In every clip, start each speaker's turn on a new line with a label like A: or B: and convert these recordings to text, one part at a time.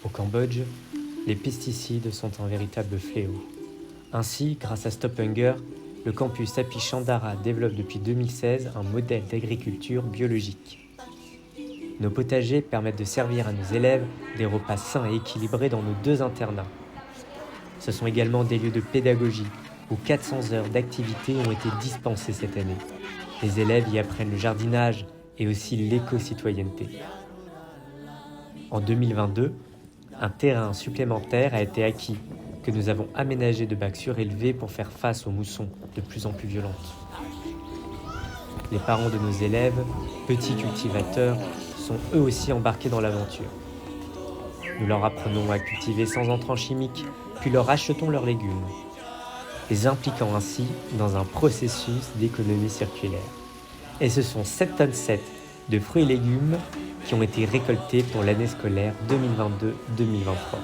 A: Au Cambodge, les pesticides sont un véritable fléau. Ainsi, grâce à Stop Hunger, le campus Api Chandara développe depuis 2016 un modèle d'agriculture biologique. Nos potagers permettent de servir à nos élèves des repas sains et équilibrés dans nos 2 internats. Ce sont également des lieux de pédagogie où 400 heures d'activité ont été dispensées cette année. Les élèves y apprennent le jardinage et aussi l'éco-citoyenneté. En 2022, un terrain supplémentaire a été acquis que nous avons aménagé de bacs surélevés pour faire face aux moussons de plus en plus violentes. Les parents de nos élèves, petits cultivateurs, sont eux aussi embarqués dans l'aventure. Nous leur apprenons à cultiver sans entrants chimiques, puis leur achetons leurs légumes, les impliquant ainsi dans un processus d'économie circulaire. Et ce sont 7,7 tonnes de fruits et légumes qui ont été récoltés pour l'année scolaire 2022-2023.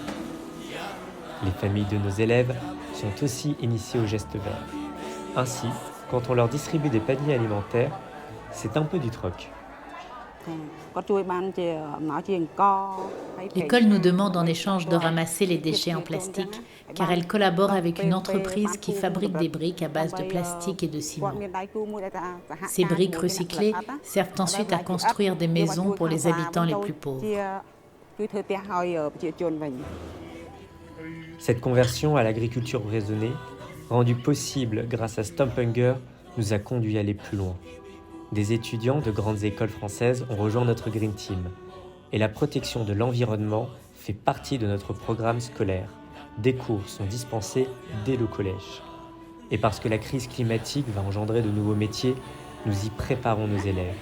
A: Les familles de nos élèves sont aussi initiées au geste vert. Ainsi, quand on leur distribue des paniers alimentaires, c'est un peu du troc.
B: L'école nous demande en échange de ramasser les déchets en plastique car elle collabore avec une entreprise qui fabrique des briques à base de plastique et de ciment. Ces briques recyclées servent ensuite à construire des maisons pour les habitants les plus pauvres.
A: Cette conversion à l'agriculture raisonnée, rendue possible grâce à Stop Hunger, nous a conduit à aller plus loin. Des étudiants de grandes écoles françaises ont rejoint notre Green Team. Et la protection de l'environnement fait partie de notre programme scolaire. Des cours sont dispensés dès le collège. Et parce que la crise climatique va engendrer de nouveaux métiers, nous y préparons nos élèves.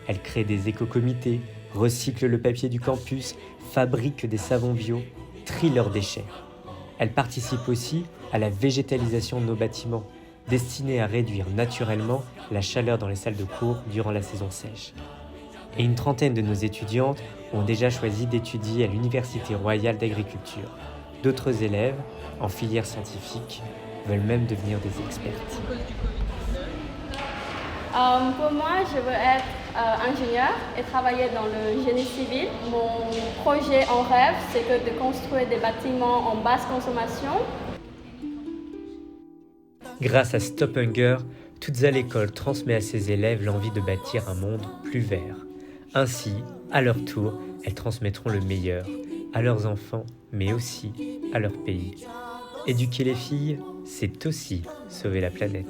A: Elles créent des éco-comités, recyclent le papier du campus, fabriquent des savons bio, trient leurs déchets. Elles participent aussi à la végétalisation de nos bâtiments, destinés à réduire naturellement la chaleur dans les salles de cours durant la saison sèche. Et une trentaine de nos étudiantes ont déjà choisi d'étudier à l'Université royale d'agriculture. D'autres élèves, en filière scientifique, veulent même devenir des expertes.
C: Pour moi, je veux être ingénieur et travailler dans le génie civil. Mon projet en rêve, c'est de construire des bâtiments en basse consommation.
A: Grâce à Stop Hunger, Tutsa l'école transmet à ses élèves l'envie de bâtir un monde plus vert. Ainsi, à leur tour, elles transmettront le meilleur à leurs enfants, mais aussi à leur pays. Éduquer les filles, c'est aussi sauver la planète.